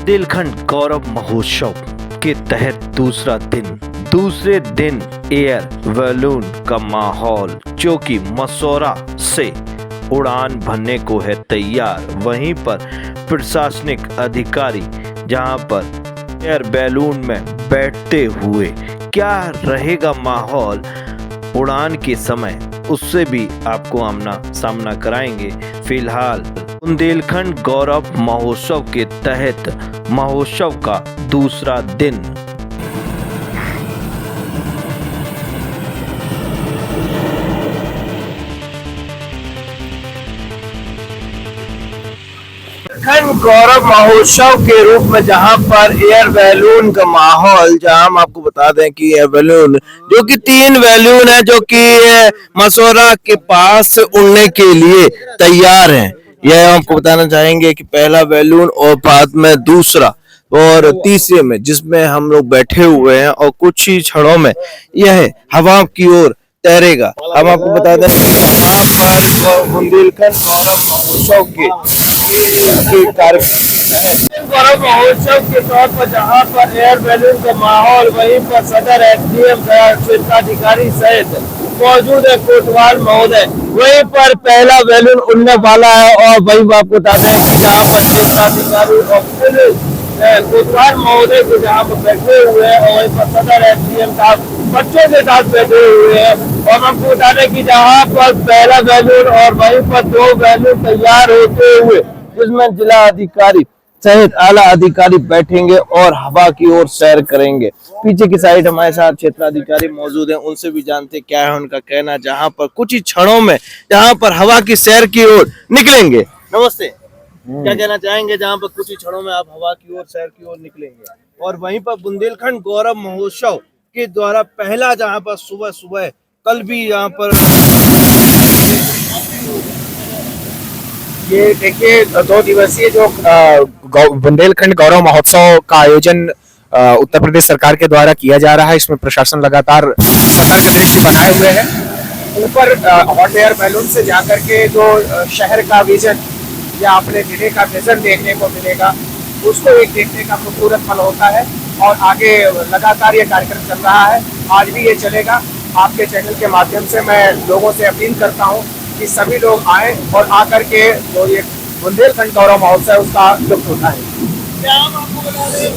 बुंदेलखंड गौरव महोत्सव के तहत दूसरे दिन एयर बैलून का माहौल, जो कि मसौरा से उड़ान भरने को है तैयार। वहीं पर प्रशासनिक अधिकारी जहां पर एयर बैलून में बैठते हुए क्या रहेगा माहौल उड़ान के समय, उससे भी आपको आमना सामना कराएंगे। फिलहाल बुंदेलखंड गौरव महोत्सव के तहत महोत्सव का दूसरा दिन बुंदेलखंड गौरव महोत्सव के रूप में जहां पर एयर बैलून का माहौल, जहां हम आपको बता दें कि एयर बैलून जो कि 3 बैलून है जो कि मसौरा के पास उड़ने के लिए तैयार हैं। यह आपको बताना चाहेंगे कि पहला बैलून और बाद में दूसरा और तीसरे में जिसमें हम लोग बैठे हुए हैं और कुछ ही क्षणों में यह हवा की ओर तैरेगा। हम आपको बता दें यहाँ पर बुंदेलखंड गौरव महोत्सव के गौरव महोत्सव के तौर पर जहाँ पर एयर बैलून का माहौल, वहीं पर सदर एसडीएम क्षेत्राधिकारी सहित मौजूद है कोतवाल महोदय। वहीं पर पहला बैलून उड़ने वाला है और वही आपको बताते हैं कि जहाँ पर क्षेत्राधिकारी और पुलिस कोतवाल महोदय को जहाँ पर बैठे हुए हैं और वहीं पर सदर एसडीएम साहब बच्चों के साथ बैठे हुए हैं। और हमको बता दें कि जहाँ पर पहला बैलून और वहीं पर 2 बैलून तैयार होते हुए जिसमें जिला अधिकारी सहित आला अधिकारी बैठेंगे और हवा की ओर सैर करेंगे। पीछे की साइड हमारे साथ क्षेत्राधिकारी मौजूद हैं, उनसे भी जानते क्या है उनका कहना, जहां पर कुछ ही क्षणों में जहां पर हवा की सैर की ओर निकलेंगे। नमस्ते, क्या कहना चाहेंगे जहां पर कुछ ही क्षणों में आप हवा की ओर सैर की ओर निकलेंगे? और वहीं पर बुंदेलखंड गौरव महोत्सव के द्वारा पहला जहां पर सुबह कल भी यहाँ पर ये देखिए 2 दिवसीय जो बुंदेलखंड गौरव महोत्सव का आयोजन उत्तर प्रदेश सरकार के द्वारा किया जा रहा है। इसमें प्रशासन लगातार सतर्क दृष्टि बनाए हुए है। ऊपर हॉट एयर बैलून से जाकर के जो शहर का विजन या अपने जिले का विजन देखने को मिलेगा, उसको एक देखने का खूबसूरत पल होता है। और आगे लगातार ये कार्यक्रम चल रहा है, आज भी ये चलेगा। आपके चैनल के माध्यम से मैं लोगों से अपील करता हूँ कि सभी लोग आए और आकर के जो ये बुंदेलखंड गौरव महोत्सव है उसका लुत्फ उठाएं।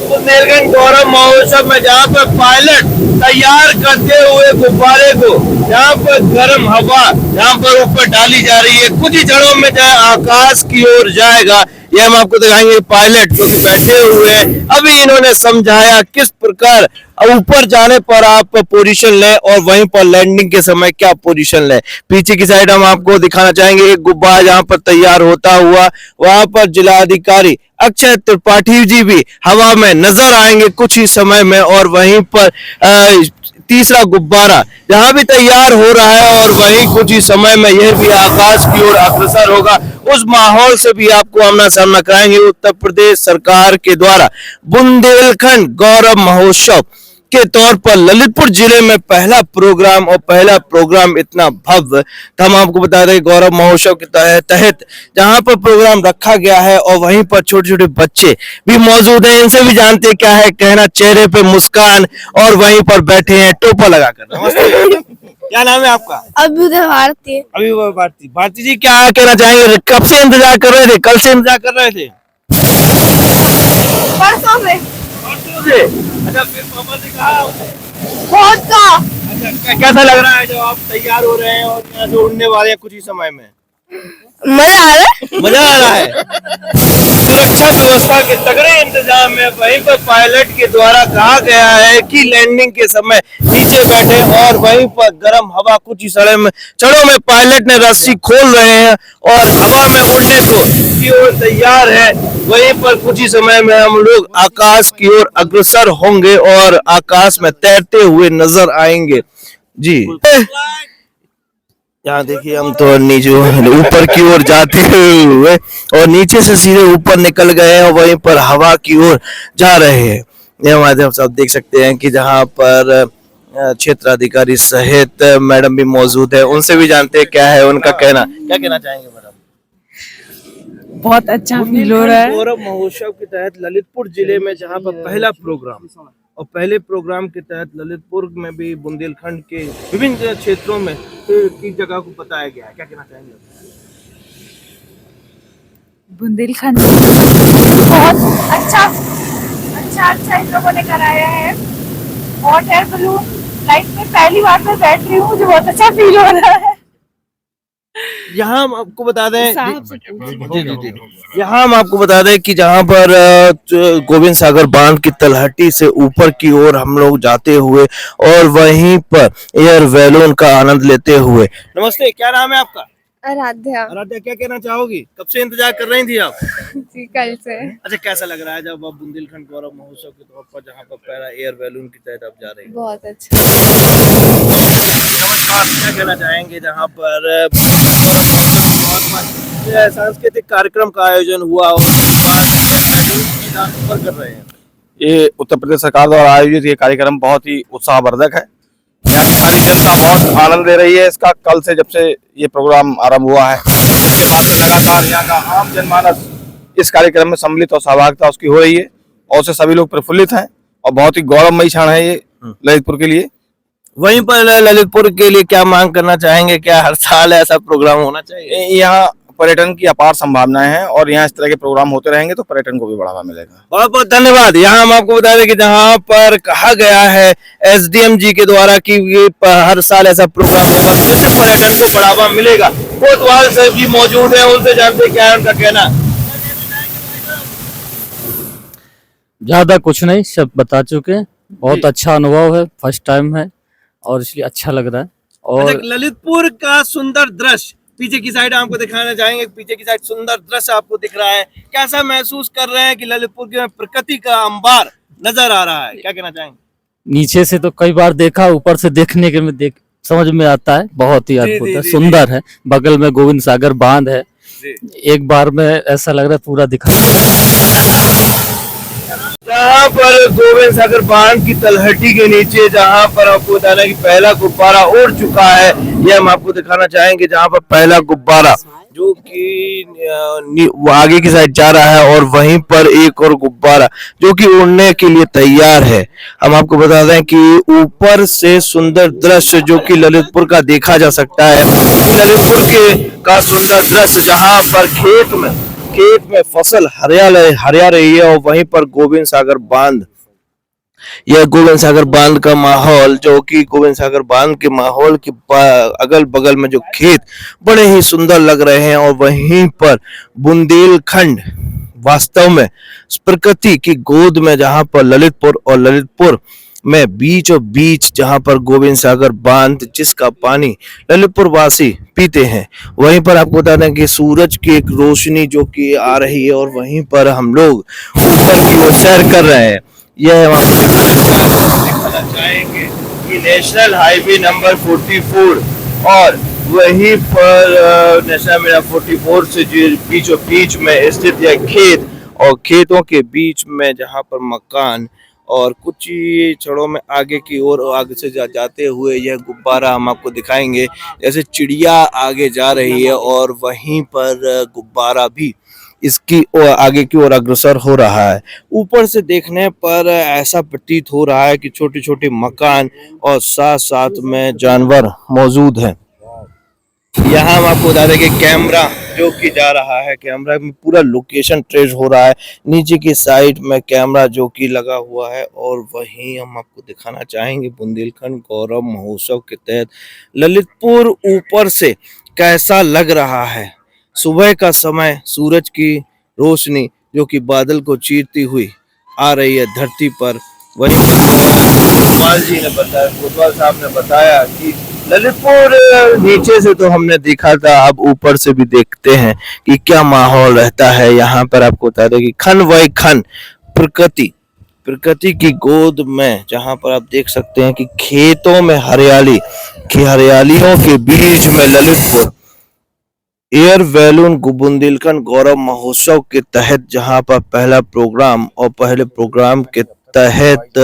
बुंदेलखंड गौरव महोत्सव में जहाँ पर पायलट तैयार करते हुए गुब्बारे को, जहाँ पर गर्म हवा जहाँ पर ऊपर डाली जा रही है, कुछ ही क्षणों में जहाँ आकाश की ओर जाएगा। ये हम आपको दिखाएंगे पायलट जो कि बैठे हुए हैं। अभी इन्होंने समझाया किस प्रकार ऊपर जाने पर आप पोजीशन लें और वहीं पर लैंडिंग के समय क्या पोजीशन लें। पीछे की साइड हम आपको दिखाना चाहेंगे एक गुब्बारा जहां पर तैयार होता हुआ, वहां पर जिलाधिकारी अक्षय त्रिपाठी जी भी हवा में नजर आएंगे कुछ ही समय में। और वहीं पर तीसरा गुब्बारा जहां भी तैयार हो रहा है और वहीं कुछ ही समय में यह भी आकाश की ओर अग्रसर होगा। उस माहौल से भी आपको आमना सामना कराएंगे। उत्तर प्रदेश सरकार के द्वारा बुंदेलखंड गौरव महोत्सव के तौर पर ललितपुर जिले में पहला प्रोग्राम इतना भव्य, तो हम आपको बता दें गौरव महोत्सव के तहत जहां पर प्रोग्राम रखा गया है और वहीं पर छोटे छोटे बच्चे भी मौजूद हैं। इनसे भी जानते हैं क्या है कहना, चेहरे पे मुस्कान और वहीं पर बैठे हैं टोपा लगाकर। नमस्ते, क्या नाम है आपका? अभ्युदय भारती। भारती जी, क्या कहना चाहेंगे? कब से इंतजार कर रहे थे? कल से इंतजार कर रहे थे? परसों से। अच्छा, फिर पापा ने कहा बहुत का। अच्छा, कैसा लग रहा है जब आप तैयार हो रहे हैं और यहाँ से उड़ने वाले हैं कुछ ही समय में? मजा आ रहा है। मजा आ रहा है। सुरक्षा व्यवस्था के तगड़े इंतजाम है। वहीं पर पायलट के द्वारा कहा गया है कि लैंडिंग के समय नीचे बैठे और वहीं पर गर्म हवा कुछ ही क्षणों में पायलट ने रस्सी खोल रहे हैं और हवा में उड़ने को की ओर तैयार है। वहीं पर कुछ ही समय में हम लोग आकाश की ओर अग्रसर होंगे और आकाश में तैरते हुए नजर आएंगे। जी, यहाँ देखिए हम तो नीचे ऊपर की ओर जाते हुए और नीचे से सीधे ऊपर निकल गए हैं और वहीं पर हवा की ओर जा रहे हैं। ये माध्यम से आप देख सकते हैं कि जहाँ पर क्षेत्राधिकारी सहित मैडम भी मौजूद है, उनसे भी जानते हैं क्या है उनका कहना। क्या कहना चाहेंगे मैडम? बहुत अच्छा फील हो रहा है। गौरव महोत्सव के तहत ललितपुर जिले में जहां पर पहला प्रोग्राम और पहले प्रोग्राम के तहत ललितपुर में भी बुंदेलखंड के विभिन्न क्षेत्रों में की जगह को बताया गया है। क्या कहना चाहेंगे? बुंदेलखंड बहुत अच्छा अच्छा इन लोगों ने कराया है। हॉट एयर बलून लाइफ में पहली बार मैं बैठ रही हूँ, मुझे बहुत अच्छा फील हो रहा है। यहाँ हम आपको बता दें साहब से जी। यहाँ हम आपको बता दें कि जहाँ पर गोविंद सागर बांध की तलहटी से ऊपर की ओर हम लोग जाते हुए और वहीं पर एयर बैलून का आनंद लेते हुए। नमस्ते, क्या नाम है आपका? आराध्या आराध्या, क्या कहना चाहोगी? कब से इंतजार कर रही थी आप? जी, कल से। अच्छा, कैसा लग रहा है जब आप बुंदेलखंड गौरव महोत्सव के तौर पर जहाँ पर पहला एयर बैलून के तहत आप जा रहे हैं? बहुत अच्छा। नमस्कार, क्या कहना चाहेंगे जहाँ पर सांस्कृतिक कार्यक्रम का आयोजन हुआ और कर रहे हैं? ये उत्तर प्रदेश सरकार द्वारा आयोजित ये कार्यक्रम बहुत ही उत्साहवर्धक है। यहाँ की सारी जनता बहुत आनंद ले रही है इसका। कल से जब से ये प्रोग्राम आरंभ हुआ है उसके बाद से लगातार यहाँ का आम जनमानस इस कार्यक्रम में सम्मिलित और सहभागिता उसकी हो रही है और उससे सभी लोग प्रफुल्लित हैं और बहुत ही गौरवमयी क्षण है ये ललितपुर के लिए। वहीं पर ललितपुर के लिए क्या मांग करना चाहेंगे? क्या हर साल ऐसा प्रोग्राम होना चाहिए? यहाँ पर्यटन की अपार संभावनाएं हैं और यहाँ इस तरह के प्रोग्राम होते रहेंगे तो पर्यटन को भी बढ़ावा मिलेगा। बहुत बहुत धन्यवाद। यहाँ हम आपको बता दें कि जहाँ पर कहा गया है एसडीएम जी के द्वारा कि ये हर साल ऐसा प्रोग्राम होगा जिससे पर्यटन को बढ़ावा मिलेगा। कोतवाल से भी मौजूद है, उनसे जानते क्या है उनका कहना। ज्यादा कुछ नहीं, सब बता चुके हैं। बहुत अच्छा अनुभव है, फर्स्ट टाइम है और इसलिए अच्छा लग रहा है। और ललितपुर का सुंदर दृश्य पीछे की साइड आपको दिखाना चाहेंगे। पीछे की साइड सुंदर दृश्य आपको दिख रहा है। कैसा महसूस कर रहे हैं कि ललितपुर के प्रकृति का अंबार नजर आ रहा है? क्या कहना चाहेंगे? नीचे से तो कई बार देखा, ऊपर से देखने के में समझ में आता है। बहुत ही अद्भुत है, सुंदर है। बगल में गोविंद सागर बांध है, एक बार में ऐसा लग रहा है पूरा दिखा। जहाँ पर गोविंद सागर बांध की तलहटी के नीचे जहाँ पर आपको बताना कि पहला गुब्बारा उड़ चुका है, ये हम आपको दिखाना चाहेंगे। जहाँ पर पहला गुब्बारा जो कि आगे की साइड जा रहा है और वहीं पर एक और गुब्बारा जो कि उड़ने के लिए तैयार है। हम आपको बता दें कि ऊपर से सुंदर दृश्य जो कि ललितपुर का देखा जा सकता है। ललितपुर के का सुंदर दृश्य जहाँ पर खेत में फसल हरिया रही है और वहीं पर गोविंद सागर बांध, यह गोविंद सागर बांध का माहौल जो कि गोविंद सागर बांध के माहौल के अगल बगल में जो खेत बड़े ही सुंदर लग रहे हैं और वहीं पर बुंदेलखंड वास्तव में प्रकृति की गोद में जहां पर ललितपुर में बीचों बीच जहां पर गोविंद सागर बांध जिसका पानी ललितपुर वासी पीते हैं, वहीं पर आपको बता दें कि सूरज की एक रोशनी जो कि आ रही है और वहीं पर हम लोग ऊपर की ओर सैर कर रहे हैं। यह हम आपको दिखाना चाहेंगे कि नेशनल हाईवे नंबर 44 और वहीं पर नेशनल हाईवे 44 से बीचों बीच में स्थित यह खेत और खेतों के बीच में जहां पर मकान और कुछ ही क्षणों में आगे की ओर आगे से जाते हुए यह गुब्बारा हम आपको दिखाएंगे। जैसे चिड़िया आगे जा रही है और वहीं पर गुब्बारा भी इसकी आगे की ओर अग्रसर हो रहा है। ऊपर से देखने पर ऐसा प्रतीत हो रहा है कि छोटे छोटे मकान और साथ साथ में जानवर मौजूद हैं। यहाँ हम आपको बता दें कि कैमरा जो कि जा रहा है, कैमरा में पूरा लोकेशन ट्रेस हो रहा है। नीचे की साइड में कैमरा जो कि लगा हुआ है और वहीं हम आपको दिखाना चाहेंगे बुंदेलखंड गौरव महोत्सव के तहत ललितपुर ऊपर से कैसा लग रहा है। सुबह का समय, सूरज की रोशनी जो कि बादल को चीरती हुई आ रही है धरती पर। वहीं कोतवाल साहब ने बताया कि ललितपुर नीचे से तो हमने देखा था, अब ऊपर से भी देखते हैं कि क्या माहौल रहता है। यहाँ पर आपको बता दें कि खन वही खन प्रकृति की गोद में जहाँ पर आप देख सकते हैं कि खेतों में हरियालियों के बीच में ललितपुर एयर बैलून बुंदेलखंड गौरव महोत्सव के तहत जहां पर पहला प्रोग्राम और पहले प्रोग्राम के तहत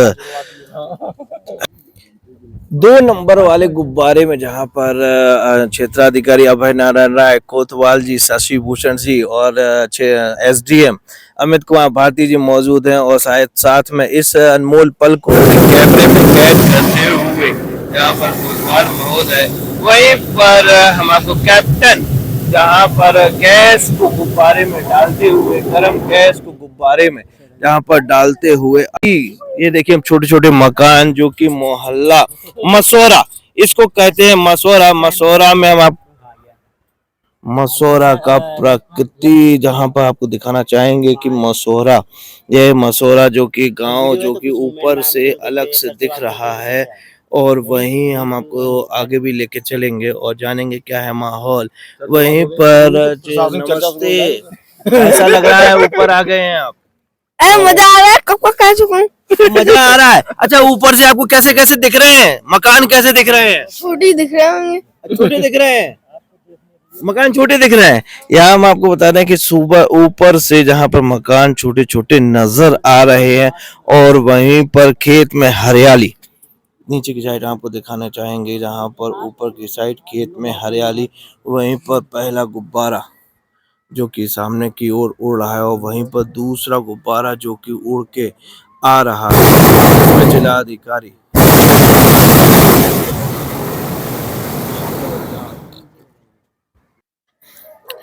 2 नंबर वाले गुब्बारे में जहां पर क्षेत्राधिकारी अभय नारायण राय, कोतवाल जी, शशि भूषण जी और एसडीएम अमित कुमार भारती जी मौजूद हैं और शायद साथ में इस अनमोल पल को कैमरे में कैद करते हुए यहाँ पर कोतवाल महोदय, वहीं पर हम आपको कैप्टन जहाँ पर गैस को गुब्बारे में डालते हुए, गर्म गैस को गुब्बारे में जहाँ पर डालते हुए, ये देखिए हम छोटे छोटे मकान जो कि मोहल्ला मसौरा इसको कहते हैं। मसौरा, मसौरा में हम आप मसौरा का प्रकृति जहाँ पर आपको दिखाना चाहेंगे कि मसौरा, यह मसौरा जो कि गांव जो कि ऊपर से अलग से दिख रहा है और वहीं हम आपको आगे भी लेके चलेंगे और जानेंगे क्या है माहौल। वहीं पर नमस्ते, ऐसा लग रहा है ऊपर आ गए हैं आप? मजा आ रहा है, कब कब कह चुका हूँ। मजा आ रहा है। अच्छा, ऊपर से आपको कैसे कैसे दिख रहे हैं मकान, कैसे दिख रहे हैं? छोटी दिख रहे होंगे। छोटे दिख रहे हैं, मकान छोटे दिख रहे हैं। यहाँ हम आपको बता दें कि सुबह ऊपर से जहाँ पर मकान छोटे छोटे नजर आ रहे हैं और वहीं पर खेत में हरियाली, नीचे की साइड आपको दिखाना चाहेंगे जहाँ पर ऊपर की साइड खेत में हरियाली, वहीं पर पहला गुब्बारा जो कि सामने की ओर उड़ रहा है और वहीं पर दूसरा गुब्बारा जो कि उड़ के आ रहा है। जिलाधिकारी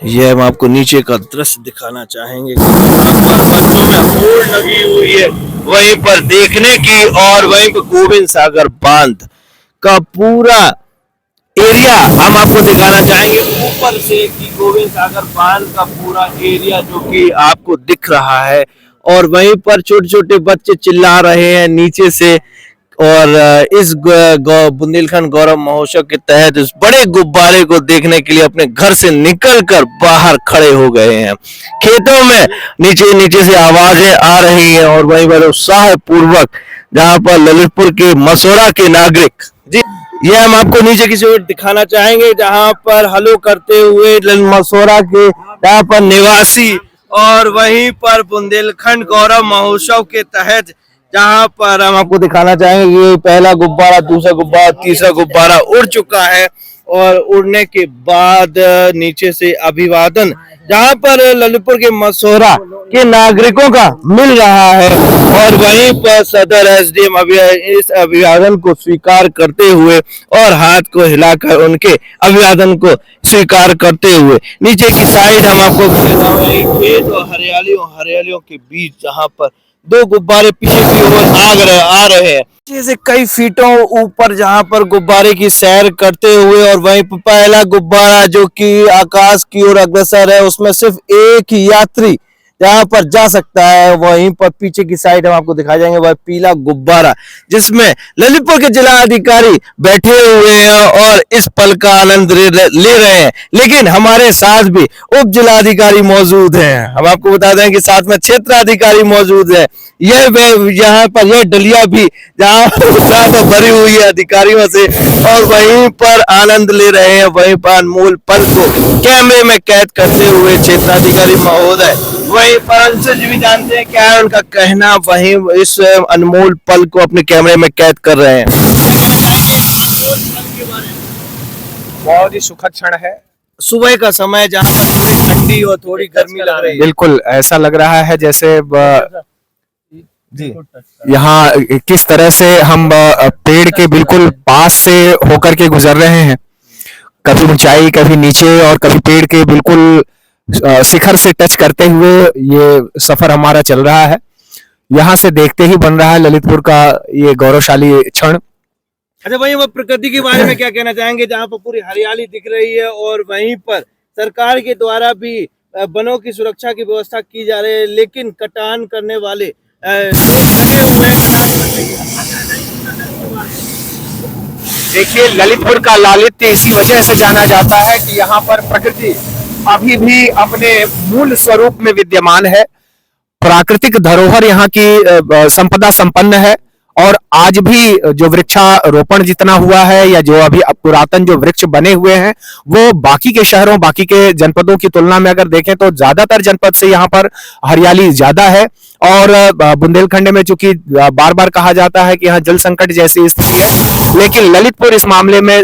यह हम आपको नीचे का दृश्य दिखाना चाहेंगे। बच्चों में होड़ लगी हुई है वहीं पर देखने की और वहीं पर गोविंद सागर बांध का पूरा एरिया हम आपको दिखाना चाहेंगे ऊपर से कि गोविंद सागर बांध का पूरा एरिया जो कि आपको दिख रहा है और वहीं पर छोटे छोटे बच्चे चिल्ला रहे हैं नीचे से। और इस बुंदेलखंड गौरव महोत्सव के तहत इस बड़े गुब्बारे को देखने के लिए अपने घर से निकलकर बाहर खड़े हो गए हैं। खेतों में नीचे नीचे से आवाजें आ रही हैं और वहीं पर उत्साह पूर्वक जहां पर ललितपुर के मसौरा के नागरिक जी, ये हम आपको नीचे की ओर दिखाना चाहेंगे जहां पर हलो करते हुए मसौरा के यहाँ पर निवासी और वहीं पर बुंदेलखंड गौरव महोत्सव के तहत जहां पर हम आपको दिखाना चाहेंगे ये पहला गुब्बारा, दूसरा गुब्बारा, तीसरा गुब्बारा उड़ चुका है और उड़ने के बाद नीचे से अभिवादन जहां पर ललितपुर के मसौरा के नागरिकों का मिल रहा है और वहीं पर सदर एसडीएम इस अभिवादन को स्वीकार करते हुए और हाथ को हिलाकर उनके अभिवादन को स्वीकार करते हुए नीचे की साइड हम आपको खेत और हरियालियों के बीच जहां पर 2 गुब्बारे पीछे की ओर आ रहे हैं जैसे कई फीटों ऊपर जहां पर गुब्बारे की सैर करते हुए और वहीं पर पहला गुब्बारा जो कि आकाश की ओर अग्रसर है उसमें सिर्फ एक ही यात्री जहां पर जा सकता है। वहीं पर पीछे की साइड हम आपको दिखाई जाएंगे वह पीला गुब्बारा जिसमें ललितपुर के जिला अधिकारी बैठे हुए हैं और इस पल का आनंद ले रहे हैं। लेकिन हमारे साथ भी उप जिलाधिकारी मौजूद हैं, हम आपको बता दें कि साथ में क्षेत्राधिकारी मौजूद है। यहाँ पर यह डलिया भी जहाँ भरी हुई है अधिकारियों से और वहीं पर आनंद ले रहे हैं, वहीं पर अनमोल पल को कैमरे में कैद करते हुए क्षेत्राधिकारी महोदय। वहीं पर अंशु जी भी जानते हैं क्या है उनका कहना, वहीं इस अनमोल पल को अपने कैमरे में कैद कर रहे हैं। बहुत ही सुखद क्षण है। सुबह का समय जहाँ पर थोड़ी ठंडी और थोड़ी गर्मी लग रही है। बिल्कुल ऐसा लग रहा है जैसे जी यहाँ किस तरह से हम पेड़ के बिल्कुल पास से होकर के गुजर रहे हैं, कभी ऊंचाई कभी नीचे और कभी पेड़ के बिल्कुल शिखर से टच करते हुए ये सफर हमारा चल रहा है। यहाँ से देखते ही बन रहा है ललितपुर का ये गौरवशाली क्षण। अच्छा, वहीं वो प्रकृति के बारे में क्या कहना चाहेंगे जहाँ पर पूरी हरियाली दिख रही है और वहीं पर सरकार के द्वारा भी वनों की सुरक्षा की व्यवस्था की जा रही है लेकिन कटान करने वाले देखिए ललितपुर का लालित्य इसी वजह से जाना जाता है कि यहाँ पर प्रकृति अभी भी अपने मूल स्वरूप में विद्यमान है। प्राकृतिक धरोहर यहाँ की संपदा संपन्न है और आज भी जो वृक्षारोपण जितना हुआ है या जो अभी पुरातन जो वृक्ष बने हुए हैं वो बाकी के शहरों बाकी के जनपदों की तुलना में अगर देखें तो ज्यादातर जनपद से यहाँ पर हरियाली ज्यादा है। और बुंदेलखंड में चूंकि बार बार कहा जाता है कि यहाँ जल संकट जैसी स्थिति है, लेकिन ललितपुर इस मामले में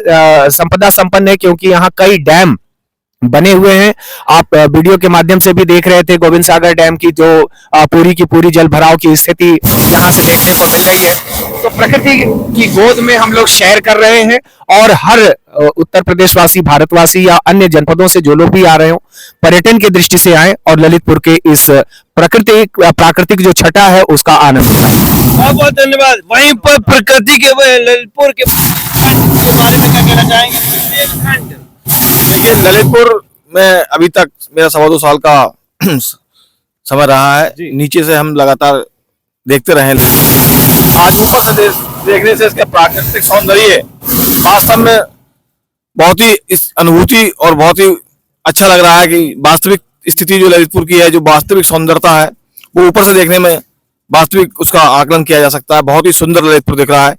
संपदा संपन्न है क्योंकि यहाँ कई डैम बने हुए हैं। आप वीडियो के माध्यम से भी देख रहे थे गोविंद सागर डैम की जो पूरी की पूरी जल भराव की स्थिति यहाँ से देखने को मिल रही है। तो प्रकृति की गोद में हम लोग शेयर कर रहे हैं और हर उत्तर प्रदेश वासी, भारतवासी या अन्य जनपदों से जो लोग भी आ रहे हो पर्यटन की दृष्टि से आए और ललितपुर के इस प्राकृतिक जो छटा है उसका आनंद उठाएं। बहुत बहुत धन्यवाद। वहीं पर प्रकृति के ललितपुर के बारे में क्या कहना चाहेंगे? बुंदेलखंड देखिए, ललितपुर में अभी तक मेरा 2.25 साल का समय रहा है। नीचे से हम लगातार देखते रहे, आज ऊपर से देखने से इसका प्राकृतिक सौंदर्य वास्तव में बहुत ही इस अनुभूति और बहुत ही अच्छा लग रहा है कि वास्तविक स्थिति जो ललितपुर की है, जो वास्तविक सुंदरता है वो ऊपर से देखने में वास्तविक उसका आकलन किया जा सकता है। बहुत ही सुंदर ललितपुर दिख रहा है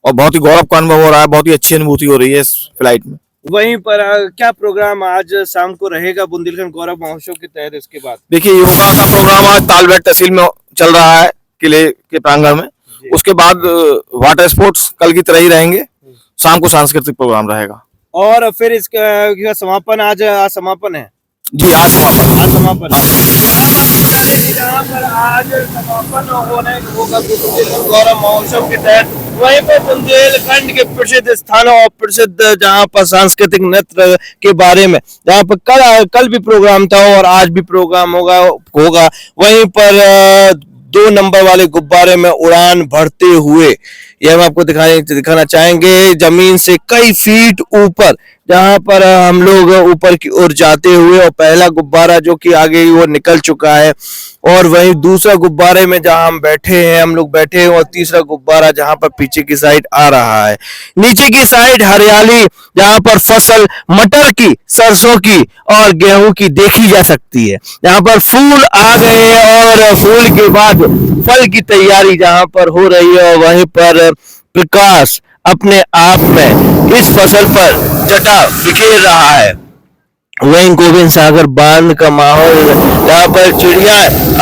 और बहुत ही गौरव का अनुभव हो रहा है, बहुत ही अच्छी अनुभूति हो रही है इस फ्लाइट में। वहीं पर क्या प्रोग्राम आज शाम को रहेगा बुंदेलखंड गौरव महोत्सव के तहत? इसके बाद देखिए, योगा का प्रोग्राम आज तालबेट तहसील में चल रहा है किले के प्रांगण में। उसके बाद वाटर स्पोर्ट्स कल की तरह ही रहेंगे, शाम को सांस्कृतिक प्रोग्राम रहेगा और फिर इसका समापन आज समापन है जी। आज समापन जहाँ पर आज समापन होने होगा बुंदेलखंड गौरव महोत्सव के तहत, वहीं पर बुंदेलखंड के प्रसिद्ध स्थानों और प्रसिद्ध जहाँ पर सांस्कृतिक नृत्य के बारे में जहाँ पर कल भी प्रोग्राम था और आज भी प्रोग्राम होगा। वहीं पर 2 नंबर वाले गुब्बारे में उड़ान भरते हुए यह हम आपको दिखाना चाहेंगे जमीन से कई फीट ऊपर, जहां पर हम लोग ऊपर की ओर जाते हुए, और पहला गुब्बारा जो कि आगे ही वो निकल चुका है और वहीं दूसरा गुब्बारे में जहां हम लोग बैठे हैं और तीसरा गुब्बारा जहां पर पीछे की साइड आ रहा है। नीचे की साइड हरियाली जहां पर फसल मटर की, सरसों की और गेहूं की देखी जा सकती है। जहां पर फूल आ गए हैं और फूल के बाद फल की तैयारी जहां पर हो रही है, वहीं पर प्रकाश अपने आप में इस फसल पर जटा बिखेर रहा है। वहीं गोविंद सागर बांध का माहौल, यहाँ पर चिड़िया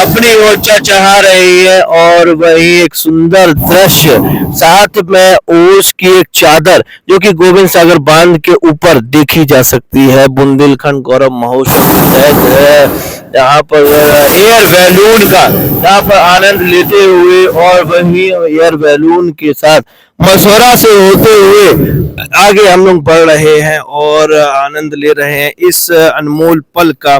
अपनी ओर चढ़ा रही है और वही एक सुंदर दृश्य, साथ में ओस की एक चादर जो कि गोविंद सागर बांध के ऊपर देखी जा सकती है। बुंदेलखंड गौरव महोत्सव है यहाँ पर एयर बैलून का यहाँ पर आनंद लेते हुए और वही एयर बैलून के साथ मसौरा से होते हुए आगे हम लोग बढ़ रहे हैं और आनंद ले रहे हैं इस अनमोल पल का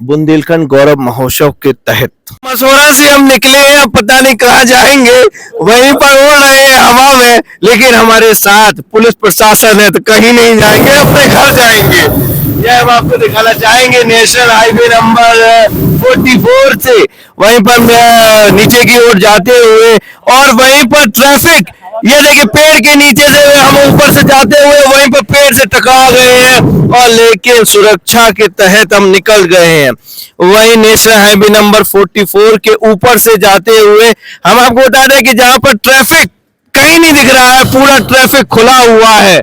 बुंदेलखंड गौरव महोत्सव के तहत। मसौरा से हम निकले हैं, पता नहीं कहाँ जाएंगे, वहीं पर उड़ रहे हैं हवा में, लेकिन हमारे साथ पुलिस प्रशासन है तो कहीं नहीं जाएंगे, अपने घर जाएंगे। यह हम आपको दिखाना चाहेंगे नेशनल हाईवे नंबर 44 से वहीं पर नीचे की ओर जाते हुए और वहीं पर ट्रैफिक, ये देखिए पेड़ के नीचे से हम ऊपर से जाते हुए वहीं पर पेड़ से टकरा गए हैं और लेकिन सुरक्षा के तहत हम निकल गए हैं। वही नेशनल हाईवे नंबर 44 के ऊपर से जाते हुए हम आपको बता दें कि जहां पर ट्रैफिक कहीं नहीं दिख रहा है, पूरा ट्रैफिक खुला हुआ है,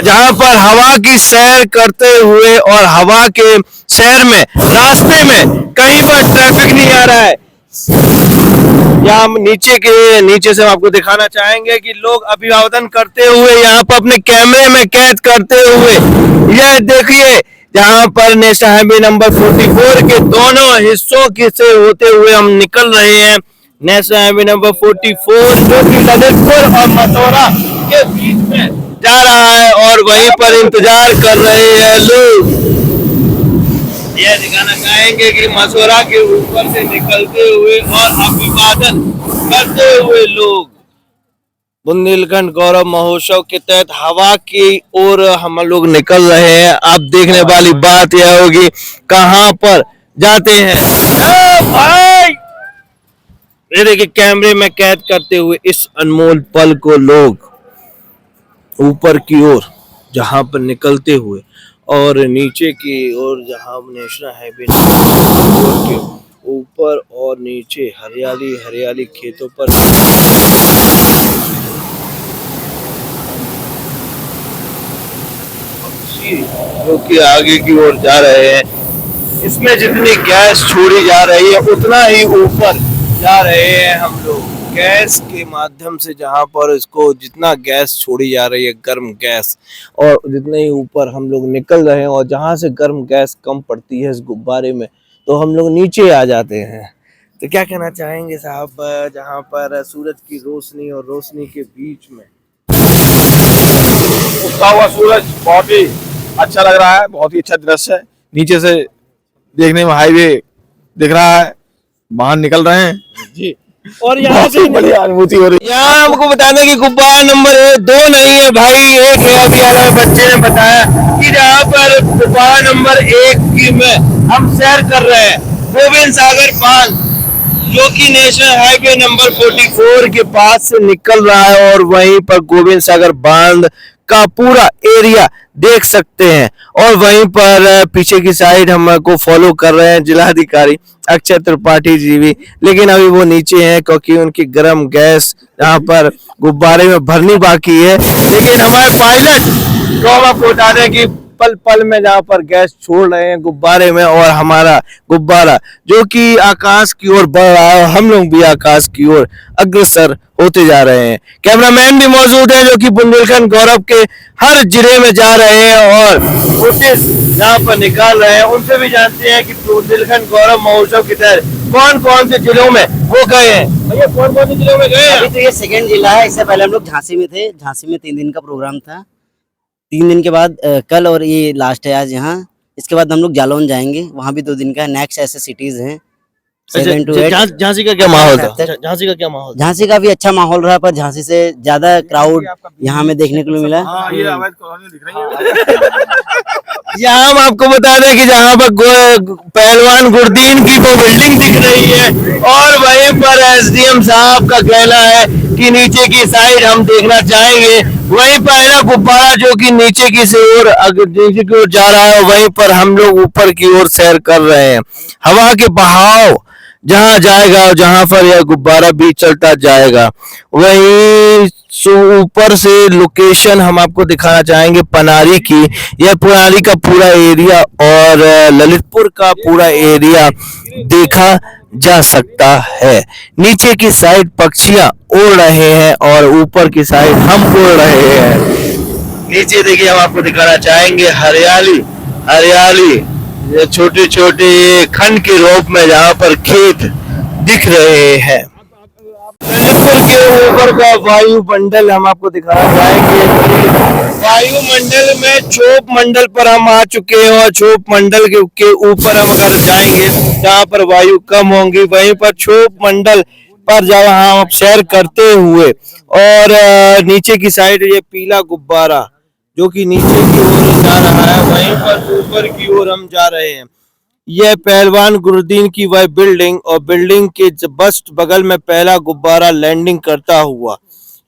जहां पर हवा की सैर करते हुए और हवा के सैर में रास्ते में कहीं पर ट्रैफिक नहीं आ रहा है। यहाँ हम नीचे से हम आपको दिखाना चाहेंगे कि लोग अभिवादन करते हुए यहाँ पर अपने कैमरे में कैद करते हुए, यह देखिए जहाँ पर नेशनल हाईवे नंबर 44 के दोनों हिस्सों के से होते हुए हम निकल रहे हैं। नेशनल हाईवे नंबर 44 जो कि ललितपुर और मसौरा के बीच में जा रहा है और वहीं पर इंतजार कर रहे हैं लोग। यह दिखाना चाहेंगे कि मसौरा के ऊपर से निकलते हुए और अभिवादन करते हुए लोग बुंदेलखंड गौरव महोत्सव के तहत हवा की ओर हम लोग निकल रहे हैं। अब देखने वाली बात यह होगी कहां पर जाते हैं। भाई ये देखिए कैमरे में कैद करते हुए इस अनमोल पल को लोग ऊपर की ओर जहां पर निकलते हुए और नीचे की ओर जहां नेशनल हाईवे के ऊपर और नीचे हरियाली हरियाली खेतों पर पक्षी जो कि आगे की ओर जा रहे हैं। इसमें जितनी गैस छोड़ी जा रही है उतना ही ऊपर जा रहे हैं हम लोग गैस के माध्यम से, जहां पर इसको जितना गैस छोड़ी जा रही है गर्म गैस, और जितने ही ऊपर हम लोग निकल रहे हैं और जहां से गर्म गैस कम पड़ती है इस गुब्बारे में तो हम लोग नीचे आ जाते हैं। तो क्या कहना चाहेंगे साहब, जहां पर सूरज की रोशनी और रोशनी के बीच में उगता हुआ सूरज बहुत ही अच्छा लग रहा है, बहुत ही अच्छा दृश्य है। नीचे से देखने में हाईवे दिख रहा है, वाहन निकल रहे हैं जी, और यहाँ से बड़ी अनुभूति हो रही है। यहाँ हमको बताने की गुब्बारा नंबर 2 नहीं है भाई, 1 है। अभी वाले बच्चे ने बताया कि जहाँ पर गुब्बारा नंबर 1 की में हम सैर कर रहे हैं गोविंद सागर बांध, जो कि नेशनल हाईवे नंबर 44 के पास से निकल रहा है, और वहीं पर गोविंद सागर बांध का पूरा एरिया देख सकते हैं। और वहीं पर पीछे की साइड हमको फॉलो कर रहे हैं जिलाधिकारी अक्षय त्रिपाठी जी भी, लेकिन अभी वो नीचे हैं क्योंकि उनकी गर्म गैस यहाँ पर गुब्बारे में भरनी बाकी है। लेकिन हमारे पायलट को हम आपको बता दें कि पल पल में जहाँ पर गैस छोड़ रहे हैं गुब्बारे में, और हमारा गुब्बारा जो कि आकाश की ओर बढ़ रहा है, हम लोग भी आकाश की ओर अग्रसर होते जा रहे हैं। कैमरामैन भी मौजूद है जो कि बुंदेलखंड गौरव के हर जिले में जा रहे हैं और नोटिस यहाँ पर निकाल रहे हैं। उनसे भी जानते हैं कि बुंदेलखंड गौरव महोत्सव के तहत कौन कौन से जिलों में वो गए हैं। भैया कौन कौन से जिलों में गए हैं? अभी तो ये सेकंड जिला है, इससे पहले हम लोग झांसी में थे। झांसी में 3 दिन का प्रोग्राम था। 3 दिन के बाद कल और ये लास्ट है आज यहाँ। इसके बाद हम लोग जालौन जाएंगे, वहाँ भी 2 दिन का। नेक्स्ट ऐसे सिटीज हैं 7 to 8। झांसी का क्या माहौल था? झांसी का क्या माहौल? झांसी का भी अच्छा माहौल रहा, पर झांसी से ज्यादा क्राउड यहाँ में देखने को मिला। हाँ, ये अवैध कॉलोनी दिख रही है। यहाँ हम आपको बता दें कि जहाँ पर पहलवान गुरदीन की वो बिल्डिंग दिख रही है, और वहीं पर एसडीएम साहब का कहना है कि नीचे की साइड हम देखना चाहेंगे। वहीं पर है ना गुब्बारा जो कि नीचे की ओर जा रहा है, वहीं पर हम लोग ऊपर की ओर सैर कर रहे हैं। हवा के बहाव जहाँ जाएगा और जहाँ पर यह गुब्बारा भी चलता जाएगा, वहीं ऊपर से लोकेशन हम आपको दिखाना चाहेंगे पनारी की। यह पनारी का पूरा एरिया और ललितपुर का पूरा एरिया देखा जा सकता है। नीचे की साइड पक्षियां उड़ रहे हैं और ऊपर की साइड हम उड़ रहे हैं। नीचे देखिए, हम आपको दिखाना चाहेंगे हरियाली हरियाली, ये छोटे छोटे खंड के रूप में जहाँ पर खेत दिख रहे हैं। ललितपुर के ऊपर का वायुमंडल हम आपको दिखाना चाहेंगे। वायुमंडल में चोप मंडल पर हम आ चुके हैं, और चोप मंडल के ऊपर हम अगर जाएंगे जहाँ पर वायु कम होंगी, वहीं पर चोप मंडल पर जहाँ हम सैर करते हुए, और नीचे की साइड ये पीला गुब्बारा जो कि नीचे की ओर जा रहा है, वहीं पर ऊपर की ओर हम जा रहे हैं। यह पहलवान गुरुद्दीन की वह बिल्डिंग, और बिल्डिंग के जस्ट बगल में पहला गुब्बारा लैंडिंग करता हुआ,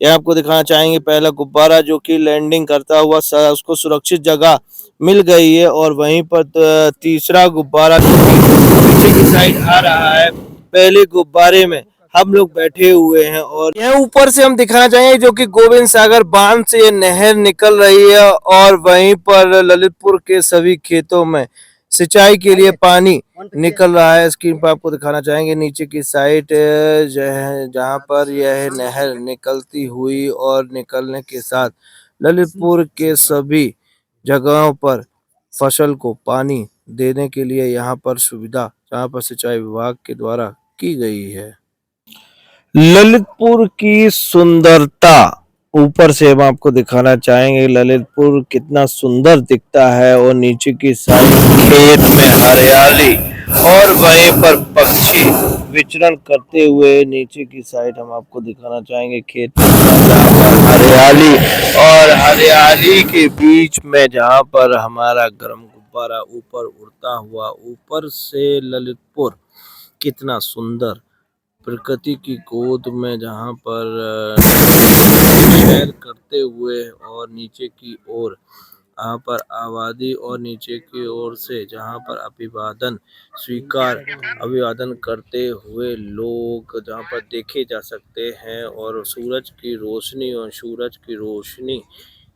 यह आपको दिखाना चाहेंगे पहला गुब्बारा जो कि लैंडिंग करता हुआ उसको सुरक्षित जगह मिल गई है। और वहीं पर तीसरा गुब्बारा जो कि पीछे की साइड आ रहा है। पहले गुब्बारे में हम लोग बैठे हुए हैं, और यह ऊपर से हम दिखाना चाहेंगे जो कि गोविंद सागर बांध से ये नहर निकल रही है, और वहीं पर ललितपुर के सभी खेतों में सिंचाई के लिए पानी निकल रहा है। स्क्रीन पर आपको दिखाना चाहेंगे नीचे की साइड जहां पर यह नहर निकलती हुई और निकलने के साथ ललितपुर के सभी जगहों पर फसल को पानी देने के लिए यहाँ पर सुविधा जहाँ पर सिंचाई विभाग के द्वारा की गई है। ललितपुर की सुंदरता ऊपर से हम आपको दिखाना चाहेंगे, ललितपुर कितना सुंदर दिखता है, और नीचे की साइड खेत में हरियाली और वहीं पर पक्षी विचरण करते हुए। नीचे की साइड हम आपको दिखाना चाहेंगे खेत में हरियाली, और हरियाली के बीच में जहाँ पर हमारा गर्म गुब्बारा ऊपर उड़ता हुआ, ऊपर से ललितपुर कितना सुंदर प्रकृति की गोद में जहाँ पर सैर करते हुए और नीचे की ओर यहाँ पर आबादी और नीचे की ओर से जहाँ पर अभिवादन करते हुए लोग जहाँ पर देखे जा सकते हैं और सूरज की रोशनी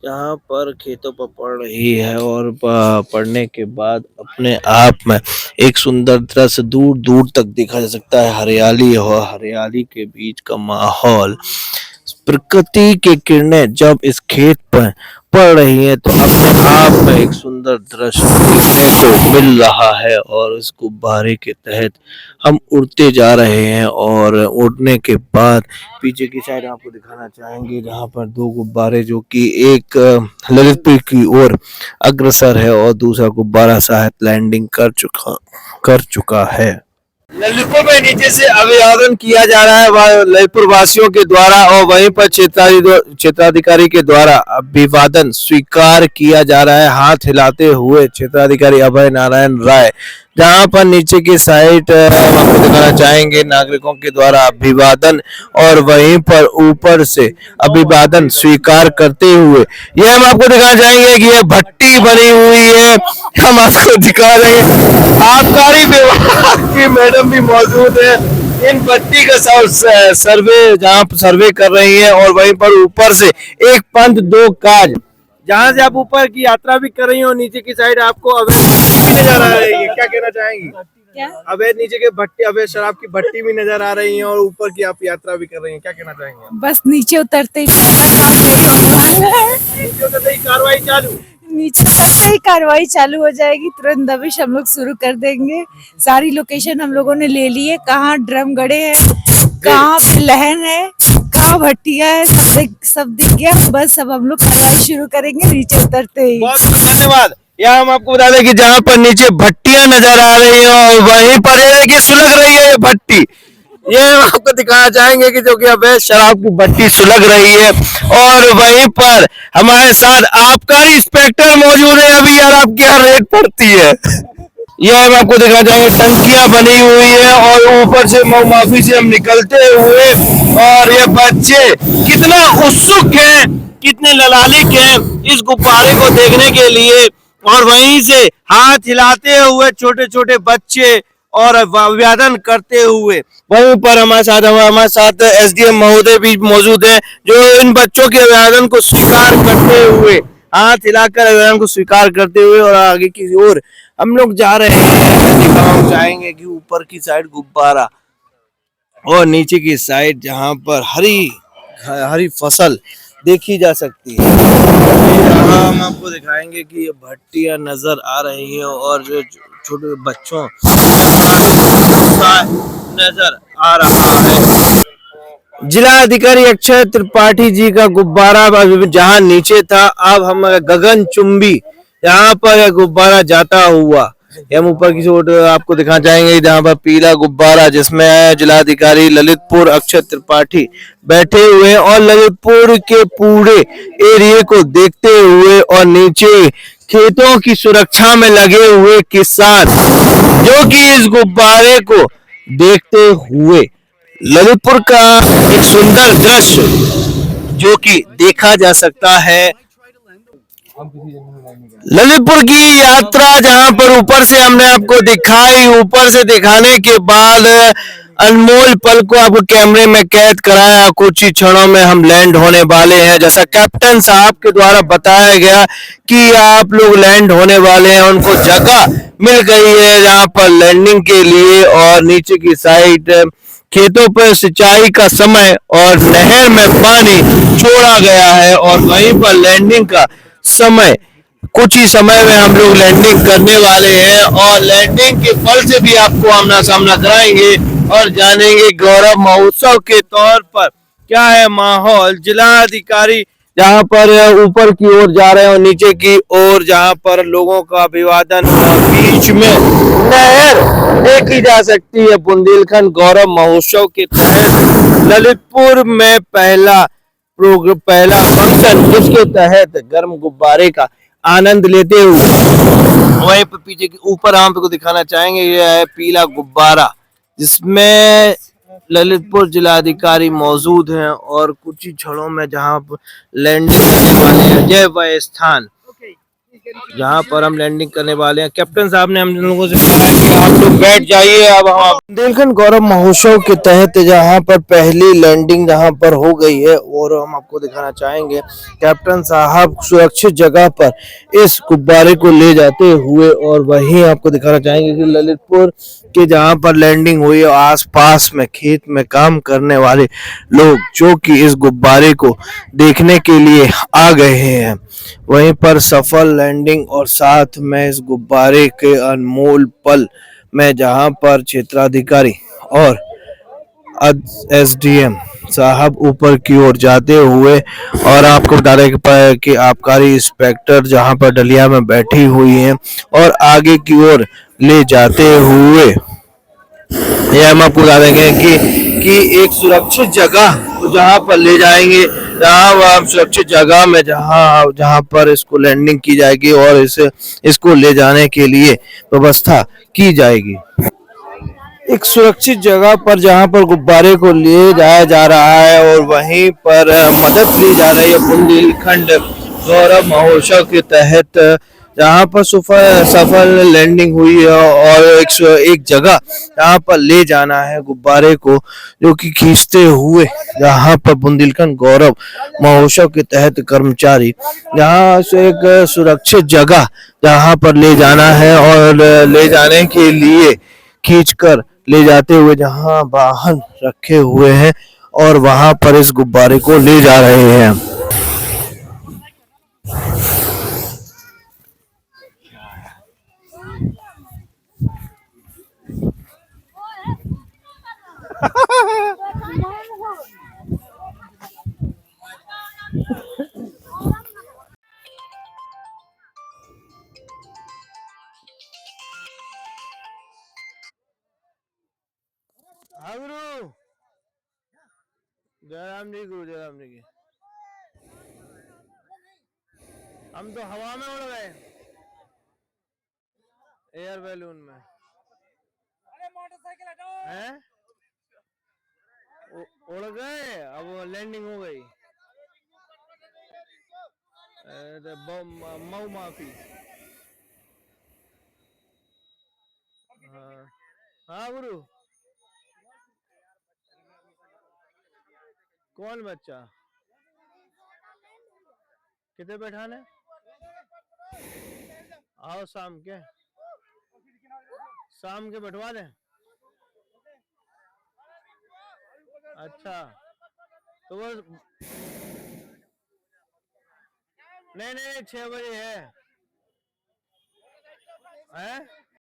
यहाँ पर खेतों पर पड़ रही है और पड़ने के बाद अपने आप में एक सुंदर दृश्य दूर दूर तक देखा जा सकता है। हरियाली और हरियाली के बीच का माहौल, प्रकृति की किरणें जब इस खेत पर पड़ रही है तो अपने आप में एक सुंदर दृश्य देखने को मिल रहा है। और इस गुब्बारे के तहत हम उड़ते जा रहे हैं और उड़ने के बाद पीछे की साइड आपको दिखाना चाहेंगे जहां पर दो गुब्बारे, जो कि एक ललितपुर की ओर अग्रसर है और दूसरा गुब्बारा शायद लैंडिंग कर चुका है। ललितपुर में नीचे से अभिवादन किया जा रहा है ललितपुर वासियों के द्वारा और वहीं पर क्षेत्राधिकारी के द्वारा अभिवादन स्वीकार किया जा रहा है हाथ हिलाते हुए क्षेत्राधिकारी अभय नारायण राय। जहां पर नीचे की साइड हम आपको दिखाना चाहेंगे नागरिकों के द्वारा अभिवादन और वहीं पर ऊपर से अभिवादन स्वीकार करते हुए यह हम आपको दिखाना चाहेंगे कि यह भट्टी बनी हुई है। हम आपको दिखा रहे हैं आबकारी विभाग की मैडम भी मौजूद है। इन भट्टी का सर्वे जहाँ सर्वे कर रही है और वहीं पर ऊपर से एक पंथ दो काज, जहाँ से आप ऊपर की यात्रा भी कर रही हो नीचे की साइड आपको अवैध भट्टी भी नजर आ रही है। क्या कहना चाहेंगी? क्या? अवैध नीचे के भट्टी, अवैध शराब की भट्टी भी नजर आ रही है और ऊपर की आप यात्रा भी कर रही हैं, क्या कहना चाहेंगे? बस नीचे उतरते ही कार्रवाई चालू, नीचे उतरते ही कार्रवाई चालू हो जाएगी। तुरंत दबिश हम लोग शुरू कर देंगे। सारी लोकेशन हम लोगों ने ले ली है, कहाँ ड्रम गड़े हैं, कहाँ लहन है, कहाँ भट्टिया है, सब दिख गया। बस अब हम लोग कार्रवाई शुरू करेंगे नीचे उतरते ही। बहुत धन्यवाद। यहाँ हम आपको बता दें कि जहाँ पर नीचे भट्टियां नजर आ रही हैं और वहीं पर ये सुलग रही है ये भट्टी, ये हम आपको दिखाना चाहेंगे कि जो कि अवैध शराब की भट्टी सुलग रही है। और वहीं पर हमारे साथ आबकारी इंस्पेक्टर मौजूद है। अभी यार आप क्या रेट पड़ती है? यह हम आपको दिखाना चाहेंगे टंकियां बनी हुई है और ऊपर से मऊ माफी से हम निकलते हुए और ये बच्चे कितना उत्सुक हैं, कितने ललालिक हैं इस गुब्बारे को देखने के लिए। और वहीं से हाथ हिलाते हुए छोटे छोटे बच्चे और अभिवादन करते हुए वहीं पर हमारे साथ एसडीएम महोदय भी मौजूद हैं, जो इन बच्चों के अभिवादन को स्वीकार करते हुए हाथ हिलाकर अभिवादन को स्वीकार करते हुए और आगे की ओर हम लोग जा रहे हैं। दिखाना चाहेंगे कि ऊपर की साइड गुब्बारा और नीचे की साइड जहां पर हरी फसल देखी जा सकती है। यहाँ हम आपको दिखाएंगे कि ये भट्टियां नजर आ रही हैं और जो छोटे बच्चों नजर आ रहा है। जिला अधिकारी अक्षय त्रिपाठी जी का गुब्बारा जहाँ नीचे था, अब हम गगनचुंबी यहाँ पर गुब्बारा जाता हुआ हम ऊपर की ओर आपको दिखाना चाहेंगे जहाँ पर पीला गुब्बारा जिसमें जिलाधिकारी ललितपुर अक्षय त्रिपाठी बैठे हुए और ललितपुर के पूरे एरिया को देखते हुए और नीचे खेतों की सुरक्षा में लगे हुए किसान जो कि इस गुब्बारे को देखते हुए ललितपुर का एक सुंदर दृश्य जो कि देखा जा सकता है। ललितपुर की यात्रा जहां पर ऊपर से हमने आपको दिखाई, ऊपर से दिखाने के बाद अनमोल पल को आपको कैमरे में कैद कराया। कुछ ही क्षणों में हम लैंड होने वाले हैं, जैसा कैप्टन साहब के द्वारा बताया गया कि आप लोग लैंड होने वाले हैं। उनको जगह मिल गई है जहां पर लैंडिंग के लिए और नीचे की साइड खेतों पर सिंचाई का समय और नहर में पानी छोड़ा गया है और वहीं पर लैंडिंग का समय कुछ ही समय में हम लोग लैंडिंग करने वाले हैं और लैंडिंग के पल से भी आपको आमना सामना कराएंगे और जानेंगे गौरव महोत्सव के तौर पर क्या है माहौल। जिला अधिकारी जहां पर ऊपर की ओर जा रहे हैं और नीचे की ओर जहां पर लोगों का अभिवादन और बीच में नहर देखी जा सकती है। बुंदेलखंड गौरव महोत्सव के तहत ललितपुर में पहला फंक्शन जिसके तहत गर्म गुब्बारे का आनंद लेते हुए वहीं पर पीछे के ऊपर हम आपको दिखाना चाहेंगे यह है पीला गुब्बारा जिसमें ललितपुर जिलाधिकारी मौजूद हैं और कुछ ही क्षणों में जहां लैंडिंग होने वाले हैं। जय वह स्थान जहाँ पर हम लैंडिंग करने वाले हैं। कैप्टन साहब ने हम लोगों से कहा है कि आप लोग बैठ जाइए। अब हम बुंदेलखंड गौरव महोत्सव के तहत जहाँ पर पहली लैंडिंग जहाँ पर हो गई है और हम आपको दिखाना चाहेंगे कैप्टन साहब सुरक्षित जगह पर इस गुब्बारे को ले जाते हुए, और वहीं आपको दिखाना चाहेंगे कि ललितपुर के जहाँ पर लैंडिंग हुई है आसपास में खेत में काम करने वाले लोग जो कि इस गुब्बारे को देखने के लिए आ गए हैं। वहीं पर सफल लैंडिंग और साथ में इस गुब्बारे के अनमोल पल में जहां पर क्षेत्राधिकारी और एसडीएम साहब ऊपर की ओर जाते हुए, और आपको बता रहे कि आबकारी इंस्पेक्टर जहां पर डलिया में बैठी हुई हैं और आगे की ओर ले जाते हुए ये हम आपको बता देंगे कि एक सुरक्षित जगह जहां पर ले जाएंगे, जहां वह सुरक्षित जगह में जहां जहां पर इसको लैंडिंग की जाएगी और इसको ले जाने के लिए व्यवस्था की जाएगी। एक सुरक्षित जगह पर जहां पर गुब्बारे को ले जाया जा रहा है और वहीं पर मदद ली जा रही है बुंदेलखंड गौरव महोत्सव के तहत, जहां पर सफल लैंडिंग हुई है और एक जगह जहां पर ले जाना है गुब्बारे को, जो कि खींचते हुए जहां पर बुंदेलखंड गौरव महोत्सव के तहत कर्मचारी जहां से एक सुरक्षित जगह जहां पर ले जाना है और ले जाने के लिए खींचकर ले जाते हुए जहां वाहन रखे हुए हैं और वहां पर इस गुब्बारे को ले जा रहे हैं। जयराम जी गुरु जयराम जी की हम तो हवा में उड़ गए, एयर बैलून में। अरे मोटरसाइकिल हटाओ हैं, उड़ गए, अब लैंडिंग हो गई। मऊ माफी। हाँ हाँ गुरु, कौन बच्चा कितने बैठाने? आओ शाम के बैठवा दें। अच्छा तो वो नहीं 6 बजे है।